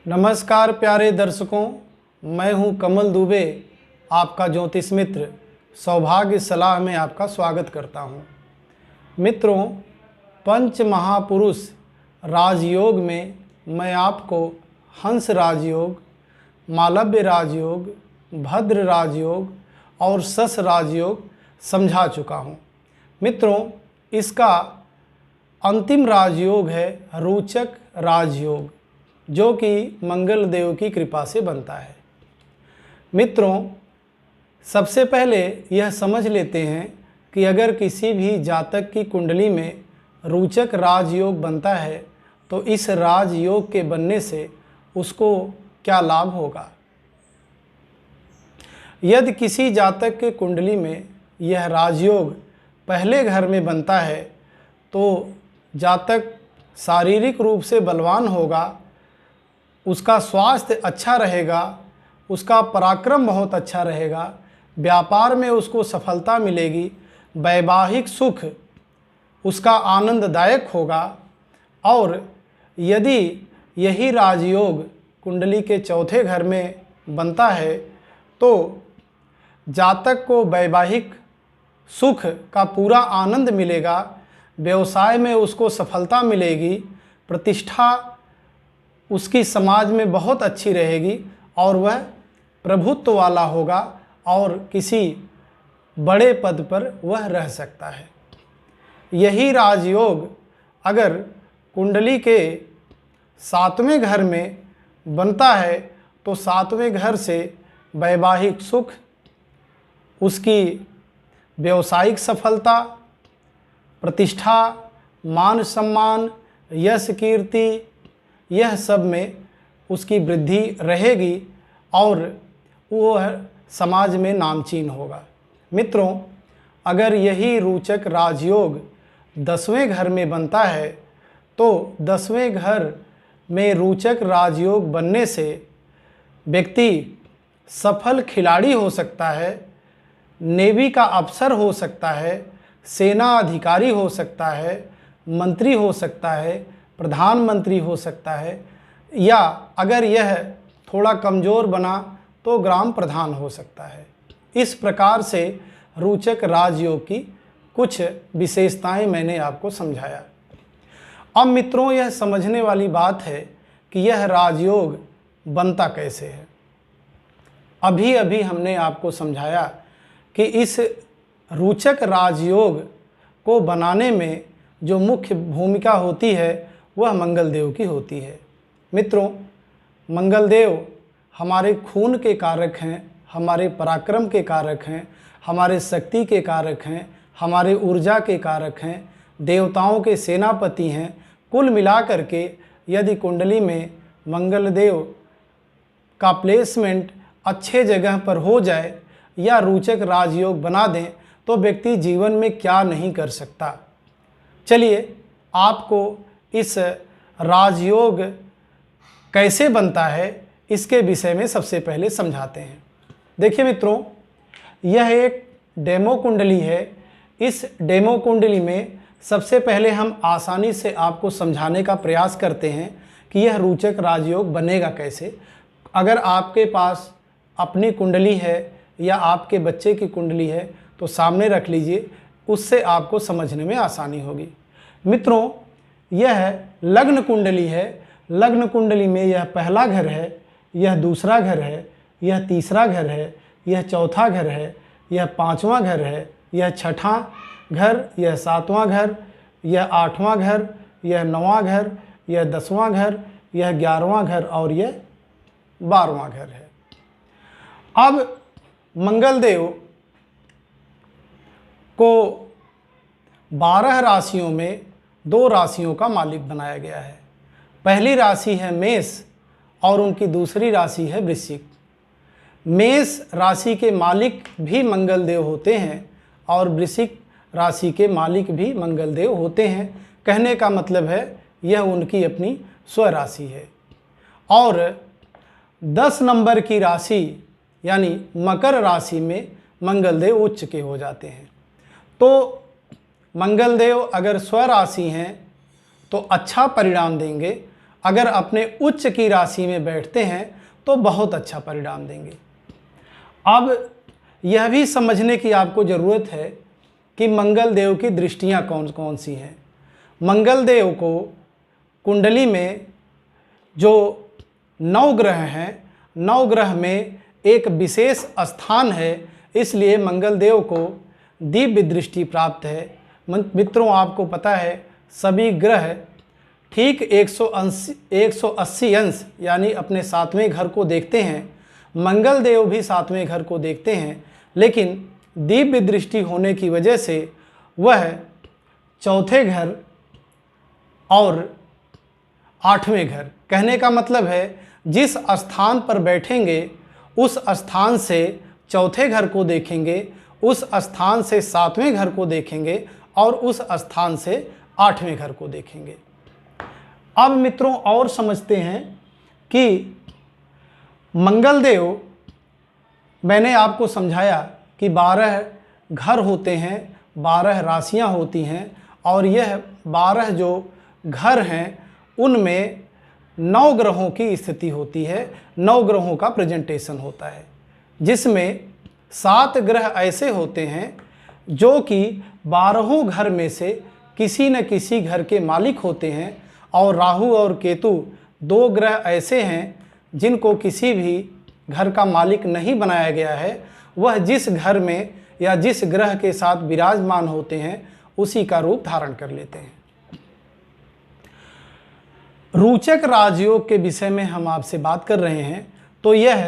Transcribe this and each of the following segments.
नमस्कार प्यारे दर्शकों, मैं हूं कमल दुबे, आपका ज्योतिष मित्र। सौभाग्य सलाह में आपका स्वागत करता हूं। मित्रों, पंच महापुरुष राजयोग में मैं आपको हंस राजयोग, मालव्य राजयोग, भद्र राजयोग और शश राजयोग समझा चुका हूं। मित्रों, इसका अंतिम राजयोग है रोचक राजयोग, जो कि मंगल देव की कृपा से बनता है। मित्रों, सबसे पहले यह समझ लेते हैं कि अगर किसी भी जातक की कुंडली में रोचक राजयोग बनता है तो इस राजयोग के बनने से उसको क्या लाभ होगा। यदि किसी जातक के कुंडली में यह राजयोग पहले घर में बनता है तो जातक शारीरिक रूप से बलवान होगा, उसका स्वास्थ्य अच्छा रहेगा, उसका पराक्रम बहुत अच्छा रहेगा, व्यापार में उसको सफलता मिलेगी, वैवाहिक सुख उसका आनंददायक होगा। और यदि यही राजयोग कुंडली के चौथे घर में बनता है तो जातक को वैवाहिक सुख का पूरा आनंद मिलेगा, व्यवसाय में उसको सफलता मिलेगी, प्रतिष्ठा उसकी समाज में बहुत अच्छी रहेगी और वह प्रभुत्व वाला होगा और किसी बड़े पद पर वह रह सकता है। यही राजयोग अगर कुंडली के सातवें घर में बनता है तो सातवें घर से वैवाहिक सुख, उसकी व्यावसायिक सफलता, प्रतिष्ठा, मान सम्मान, यश कीर्ति, यह सब में उसकी वृद्धि रहेगी और वह समाज में नामचीन होगा। मित्रों, अगर यही रोचक राजयोग 10वें घर में बनता है तो 10वें घर में रोचक राजयोग बनने से व्यक्ति सफल खिलाड़ी हो सकता है, नेवी का अफसर हो सकता है, सेना अधिकारी हो सकता है, मंत्री हो सकता है, प्रधानमंत्री हो सकता है, या अगर यह थोड़ा कमज़ोर बना तो ग्राम प्रधान हो सकता है। इस प्रकार से रोचक राजयोग की कुछ विशेषताएं मैंने आपको समझाया। अब मित्रों, यह समझने वाली बात है कि यह राजयोग बनता कैसे है। अभी अभी हमने आपको समझाया कि इस रोचक राजयोग को बनाने में जो मुख्य भूमिका होती है वह मंगल देव की होती है। मित्रों, मंगल देव हमारे खून के कारक हैं, हमारे पराक्रम के कारक हैं, हमारे शक्ति के कारक हैं, हमारे ऊर्जा के कारक हैं, देवताओं के सेनापति हैं। कुल मिलाकर के यदि कुंडली में मंगल देव का प्लेसमेंट अच्छे जगह पर हो जाए या रोचक राजयोग बना दें तो व्यक्ति जीवन में क्या नहीं कर सकता। चलिए, आपको इस राजयोग कैसे बनता है इसके विषय में सबसे पहले समझाते हैं। देखिए मित्रों, यह एक डेमो कुंडली है। इस डेमो कुंडली में सबसे पहले हम आसानी से आपको समझाने का प्रयास करते हैं कि यह रोचक राजयोग बनेगा कैसे। अगर आपके पास अपनी कुंडली है या आपके बच्चे की कुंडली है तो सामने रख लीजिए, उससे आपको समझने में आसानी होगी। मित्रों, यह लग्न कुंडली है। लग्न कुंडली में यह पहला घर है, यह दूसरा घर है, यह तीसरा घर है, यह चौथा घर है, यह पांचवां घर है, यह छठा घर, यह सातवां घर, यह आठवां घर, यह नौवां घर, यह 10वां घर, यह 11वां घर और यह 12वां घर है। अब मंगल देव को 12 राशियों में 2 राशियों का मालिक बनाया गया है। पहली राशि है मेष और उनकी दूसरी राशि है वृश्चिक। मेष राशि के मालिक भी मंगल देव होते हैं और वृश्चिक राशि के मालिक भी मंगल देव होते हैं। कहने का मतलब है यह उनकी अपनी स्वराशि है। और 10 नंबर की राशि यानी मकर राशि में मंगल देव उच्च के हो जाते हैं। तो मंगल देव अगर स्वराशि हैं तो अच्छा परिणाम देंगे अगर अपने उच्च की राशि में बैठते हैं तो बहुत अच्छा परिणाम देंगे। अब यह भी समझने की आपको ज़रूरत है कि मंगल देव की दृष्टियां कौन कौन सी हैं। मंगल देव को कुंडली में जो 9 ग्रह हैं, 9 ग्रह में एक विशेष स्थान है, इसलिए मंगल देव को दिव्य दृष्टि प्राप्त है। मित्रों, आपको पता है सभी ग्रह ठीक 180 अंश यानी अपने 7वें घर को देखते हैं। मंगल देव भी 7वें घर को देखते हैं, लेकिन दिव्य दृष्टि होने की वजह से वह 4थे घर और 8वें घर, कहने का मतलब है जिस स्थान पर बैठेंगे उस स्थान से 4थे घर को देखेंगे, उस स्थान से 7वें घर को देखेंगे और उस स्थान से 8वें घर को देखेंगे। अब मित्रों और समझते हैं कि मंगल देव, मैंने आपको समझाया कि 12 घर होते हैं, 12 राशियां होती हैं और यह 12 जो घर हैं उनमें 9 ग्रहों की स्थिति होती है, 9 ग्रहों का प्रेजेंटेशन होता है, जिसमें 7 ग्रह ऐसे होते हैं जो कि 12 घर में से किसी न किसी घर के मालिक होते हैं और राहु और केतु 2 ग्रह ऐसे हैं जिनको किसी भी घर का मालिक नहीं बनाया गया है। वह जिस घर में या जिस ग्रह के साथ विराजमान होते हैं उसी का रूप धारण कर लेते हैं। रोचक राजयोग के विषय में हम आपसे बात कर रहे हैं, तो यह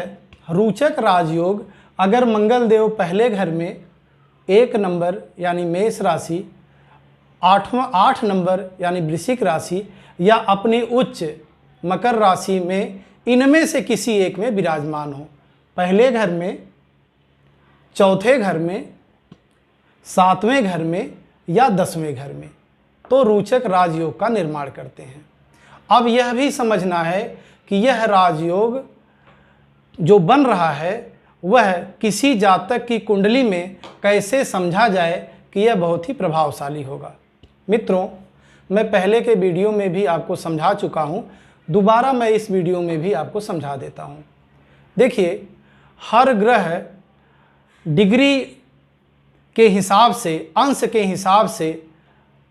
रोचक राजयोग अगर मंगल देव पहले घर में 1 नंबर यानी मेष राशि, 8 नंबर यानी वृश्चिक राशि या अपनी उच्च मकर राशि में, इनमें से किसी एक में विराजमान हो, पहले घर में, 4थे घर में, 7वें घर में या 10वें घर में, तो रोचक राजयोग का निर्माण करते हैं। अब यह भी समझना है कि यह राजयोग जो बन रहा है वह किसी जातक की कुंडली में कैसे समझा जाए कि यह बहुत ही प्रभावशाली होगा। मित्रों, मैं पहले के वीडियो में भी आपको समझा चुका हूँ, दोबारा मैं इस वीडियो में भी आपको समझा देता हूँ। देखिए, हर ग्रह डिग्री के हिसाब से, अंश के हिसाब से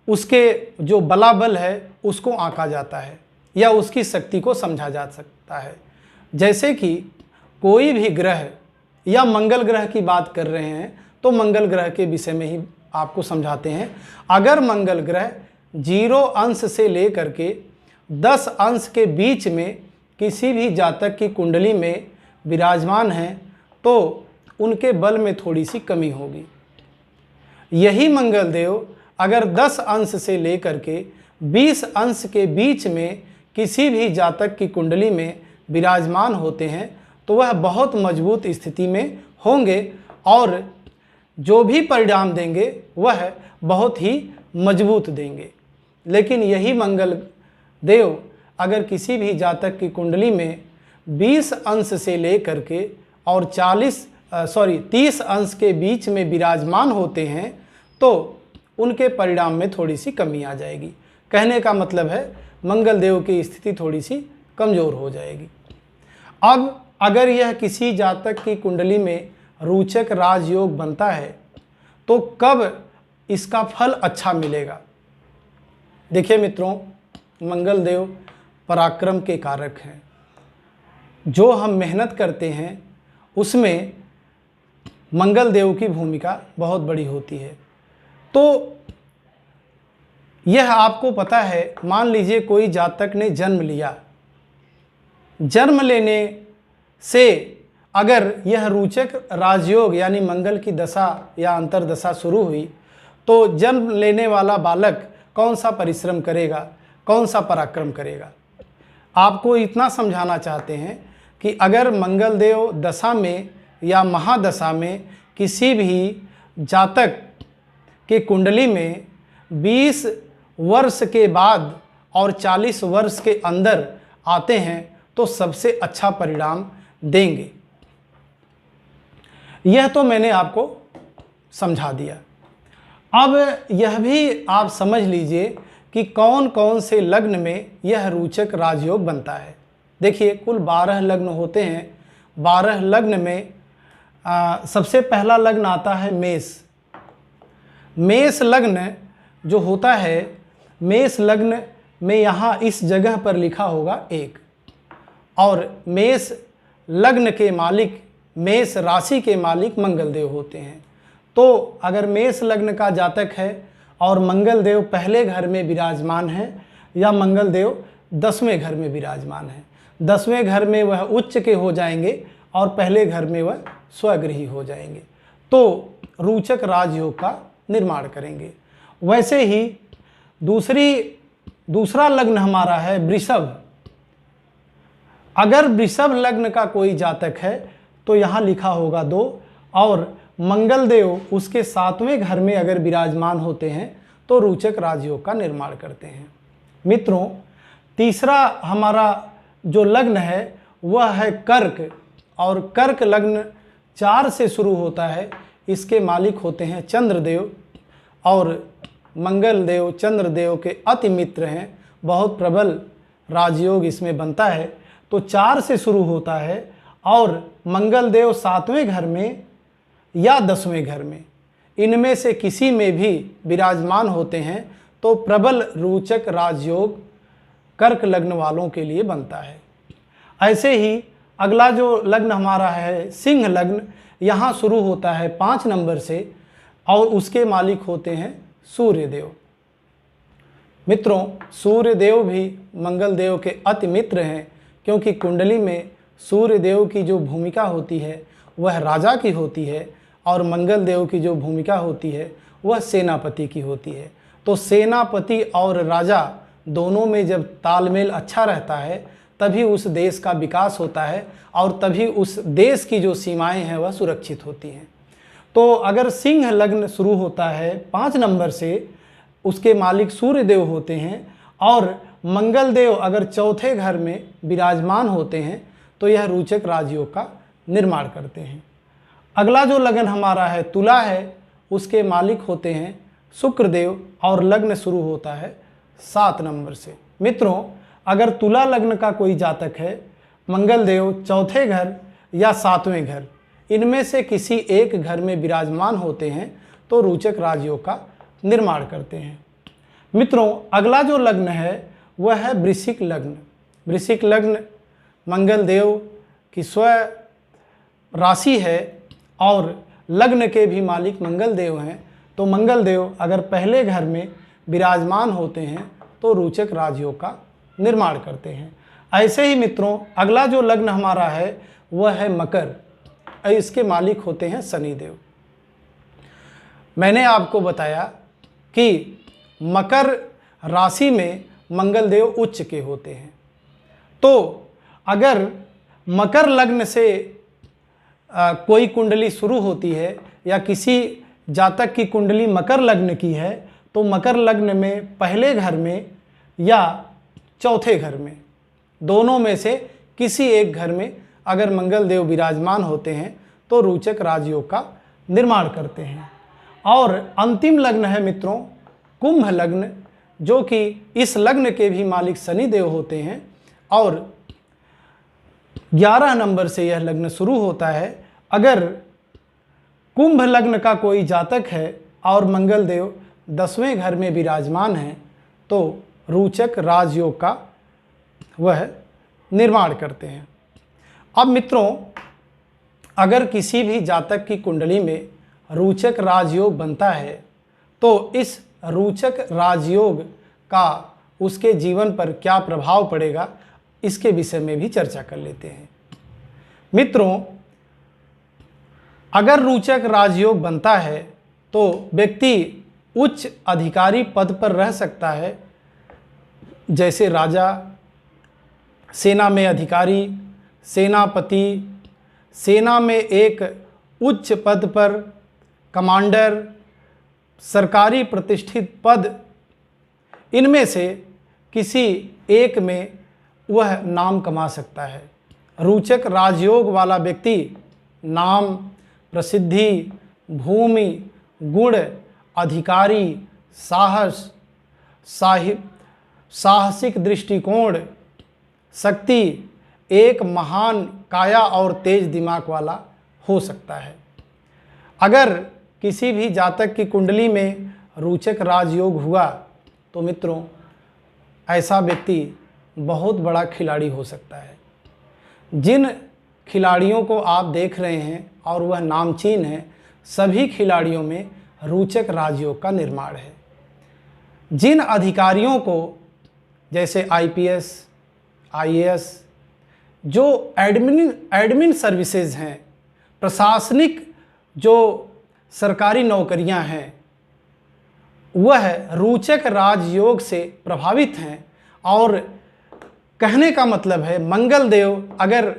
उसके जो बलाबल है उसको आंका जाता है या उसकी शक्ति को समझा जा सकता है। जैसे कि कोई भी ग्रह, या मंगल ग्रह की बात कर रहे हैं तो मंगल ग्रह के विषय में ही आपको समझाते हैं। अगर मंगल ग्रह 0 अंश से लेकर के 10 अंश के बीच में किसी भी जातक की कुंडली में विराजमान हैं तो उनके बल में थोड़ी सी कमी होगी। यही मंगल देव अगर 10 अंश से लेकर के 20 अंश के बीच में किसी भी जातक की कुंडली में विराजमान होते हैं तो वह बहुत मजबूत स्थिति में होंगे और जो भी परिणाम देंगे वह बहुत ही मजबूत देंगे। लेकिन यही मंगल देव अगर किसी भी जातक की कुंडली में 20 अंश से लेकर के और 30 अंश के बीच में विराजमान होते हैं तो उनके परिणाम में थोड़ी सी कमी आ जाएगी। कहने का मतलब है मंगल देव की स्थिति थोड़ी सी कमज़ोर हो जाएगी। अब अगर यह किसी जातक की कुंडली में रोचक राजयोग बनता है तो कब इसका फल अच्छा मिलेगा? देखिए मित्रों, मंगल देव पराक्रम के कारक हैं। जो हम मेहनत करते हैं उसमें मंगल देव की भूमिका बहुत बड़ी होती है। तो यह आपको पता है, मान लीजिए कोई जातक ने जन्म लिया, जन्म लेने से अगर यह रोचक राजयोग यानी मंगल की दशा या अंतरदशा शुरू हुई तो जन्म लेने वाला बालक कौन सा परिश्रम करेगा, कौन सा पराक्रम करेगा। आपको इतना समझाना चाहते हैं कि अगर मंगल देव दशा में या महादशा में किसी भी जातक के कुंडली में 20 वर्ष के बाद और 40 वर्ष के अंदर आते हैं तो सबसे अच्छा परिणाम देंगे। यह तो मैंने आपको समझा दिया। अब यह भी आप समझ लीजिए कि कौन कौन से लग्न में यह रोचक राजयोग बनता है। देखिए, कुल 12 लग्न होते हैं। 12 लग्न में सबसे पहला लग्न आता है मेष। मेष लग्न जो होता है, मेष लग्न में यहाँ इस जगह पर लिखा होगा 1। और मेष लग्न के मालिक, मेष राशि के मालिक मंगल देव होते हैं। तो अगर मेष लग्न का जातक है और मंगल देव पहले घर में विराजमान है या मंगल देव 10वें घर में विराजमान है, 10वें घर में वह उच्च के हो जाएंगे और पहले घर में वह स्वगृही हो जाएंगे, तो रोचक राजयोग का निर्माण करेंगे। वैसे ही दूसरा लग्न हमारा है वृषभ। अगर वृषभ लग्न का कोई जातक है तो यहाँ लिखा होगा 2 और मंगल देव उसके 7वें घर में अगर विराजमान होते हैं तो रोचक राजयोग का निर्माण करते हैं। मित्रों, तीसरा हमारा जो लग्न है वह है कर्क। और कर्क लग्न 4 से शुरू होता है। इसके मालिक होते हैं चंद्रदेव और मंगल देव चंद्रदेव के अति मित्र हैं। बहुत प्रबल राजयोग इसमें बनता है। तो 4 से शुरू होता है और मंगल देव 7वें घर में या 10वें घर में, इनमें से किसी में भी विराजमान होते हैं तो प्रबल रोचक राजयोग कर्क लग्न वालों के लिए बनता है। ऐसे ही अगला जो लग्न हमारा है सिंह लग्न, यहाँ शुरू होता है 5 नंबर से और उसके मालिक होते हैं सूर्यदेव। मित्रों, सूर्यदेव भी मंगल देव के अति मित्र हैं, क्योंकि कुंडली में सूर्यदेव की जो भूमिका होती है वह राजा की होती है और मंगल देव की जो भूमिका होती है वह सेनापति की होती है। तो सेनापति और राजा दोनों में जब तालमेल अच्छा रहता है तभी उस देश का विकास होता है और तभी उस देश की जो सीमाएं हैं वह सुरक्षित होती हैं। तो अगर सिंह लग्न शुरू होता है 5 नंबर से, उसके मालिक सूर्यदेव होते हैं और मंगल देव अगर 4थे घर में विराजमान होते हैं तो यह रोचक राजयोग का निर्माण करते हैं। अगला जो लग्न हमारा है तुला है, उसके मालिक होते हैं शुक्रदेव और लग्न शुरू होता है 7 नंबर से। मित्रों, अगर तुला लग्न का कोई जातक है, मंगल देव 4थे घर या 7वें घर, इनमें से किसी एक घर में विराजमान होते हैं तो रोचक राजयोग का निर्माण करते हैं। मित्रों, अगला जो लग्न है वह है वृश्चिक लग्न। वृश्चिक लग्न मंगल देव की स्व राशि है और लग्न के भी मालिक मंगल देव हैं। तो मंगल देव अगर पहले घर में विराजमान होते हैं तो रोचक राजयोग का निर्माण करते हैं। ऐसे ही मित्रों, अगला जो लग्न हमारा है वह है मकर। इसके मालिक होते हैं शनिदेव। मैंने आपको बताया कि मकर राशि में मंगल देव उच्च के होते हैं। तो अगर मकर लग्न से कोई कुंडली शुरू होती है या किसी जातक की कुंडली मकर लग्न की है तो मकर लग्न में पहले घर में या 4थे घर में, दोनों में से किसी एक घर में अगर मंगल देव विराजमान होते हैं तो रोचक राजयोग का निर्माण करते हैं। और अंतिम लग्न है मित्रों कुंभ लग्न, जो कि इस लग्न के भी मालिक शनिदेव होते हैं और 11 नंबर से यह लग्न शुरू होता है। अगर कुंभ लग्न का कोई जातक है और मंगल देव 10वें घर में विराजमान है तो रोचक राजयोग का वह निर्माण करते हैं। अब मित्रों, अगर किसी भी जातक की कुंडली में रोचक राजयोग बनता है तो इस रोचक राजयोग का उसके जीवन पर क्या प्रभाव पड़ेगा, इसके विषय में भी चर्चा कर लेते हैं। मित्रों, अगर रोचक राजयोग बनता है तो व्यक्ति उच्च अधिकारी पद पर रह सकता है, जैसे राजा, सेना में अधिकारी, सेनापति, सेना में एक उच्च पद पर कमांडर, सरकारी प्रतिष्ठित पद, इनमें से किसी एक में वह नाम कमा सकता है। रोचक राजयोग वाला व्यक्ति नाम, प्रसिद्धि, भूमि, गुण, अधिकारी, साहस, साहसिक दृष्टिकोण, शक्ति, एक महान काया और तेज दिमाग वाला हो सकता है। अगर किसी भी जातक की कुंडली में रोचक राजयोग हुआ तो मित्रों ऐसा व्यक्ति बहुत बड़ा खिलाड़ी हो सकता है। जिन खिलाड़ियों को आप देख रहे हैं और वह नामचीन है, सभी खिलाड़ियों में रोचक राजयोग का निर्माण है। जिन अधिकारियों को जैसे आईपीएस, आईएएस, जो एडमिन सर्विसेज हैं, प्रशासनिक जो सरकारी नौकरियां हैं, वह रोचक राजयोग से प्रभावित हैं। और कहने का मतलब है मंगल देव अगर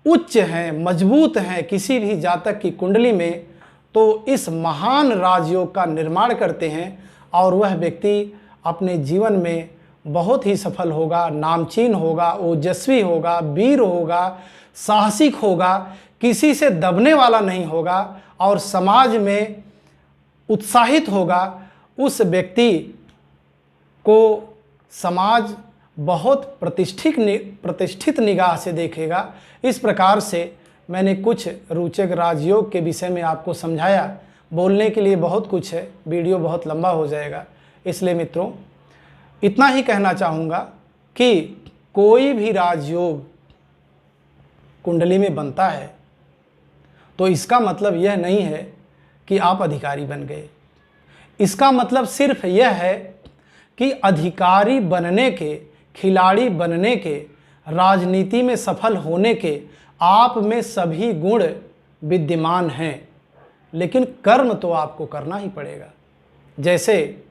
उच्च हैं, मजबूत हैं किसी भी जातक की कुंडली में, तो इस महान राजयोग का निर्माण करते हैं और वह व्यक्ति अपने जीवन में बहुत ही सफल होगा, नामचीन होगा, ओजस्वी होगा, वीर होगा, साहसिक होगा, किसी से दबने वाला नहीं होगा और समाज में उत्साहित होगा। उस व्यक्ति को समाज बहुत प्रतिष्ठित निगाह से देखेगा। इस प्रकार से मैंने कुछ रोचक राजयोग के विषय में आपको समझाया। बोलने के लिए बहुत कुछ है, वीडियो बहुत लंबा हो जाएगा, इसलिए मित्रों इतना ही कहना चाहूँगा कि कोई भी राजयोग कुंडली में बनता है तो इसका मतलब यह नहीं है कि आप अधिकारी बन गए। इसका मतलब सिर्फ यह है कि अधिकारी बनने के, खिलाड़ी बनने के, राजनीति में सफल होने के आप में सभी गुण विद्यमान हैं, लेकिन कर्म तो आपको करना ही पड़ेगा। जैसे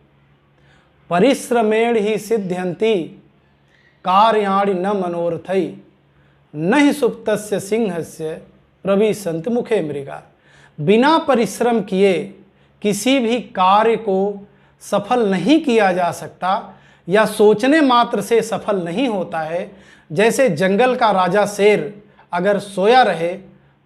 परिश्रमेण ही सिद्ध्यन्ति कार्याणि न मनोरथै नहि सुप्तस्य सिंहस्य प्रविशन्ति मुखे मृगा। बिना परिश्रम किए किसी भी कार्य को सफल नहीं किया जा सकता या सोचने मात्र से सफल नहीं होता है। जैसे जंगल का राजा शेर अगर सोया रहे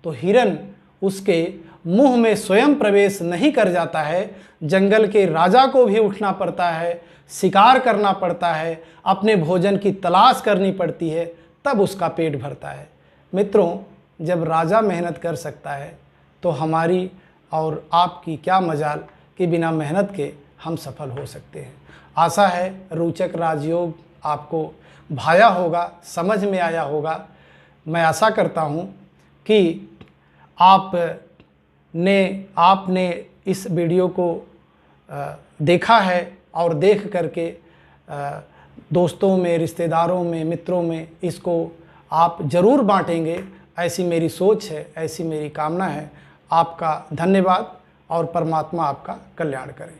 तो हिरन उसके मुंह में स्वयं प्रवेश नहीं कर जाता है। जंगल के राजा को भी उठना पड़ता है, शिकार करना पड़ता है, अपने भोजन की तलाश करनी पड़ती है, तब उसका पेट भरता है। मित्रों, जब राजा मेहनत कर सकता है तो हमारी और आपकी क्या मजाल कि बिना मेहनत के हम सफल हो सकते हैं। आशा है रोचक राजयोग आपको भाया होगा, समझ में आया होगा। मैं आशा करता हूँ कि आपने इस वीडियो को देखा है और देख करके दोस्तों में, रिश्तेदारों में, मित्रों में इसको आप ज़रूर बांटेंगे, ऐसी मेरी सोच है, ऐसी मेरी कामना है। आपका धन्यवाद और परमात्मा आपका कल्याण करे।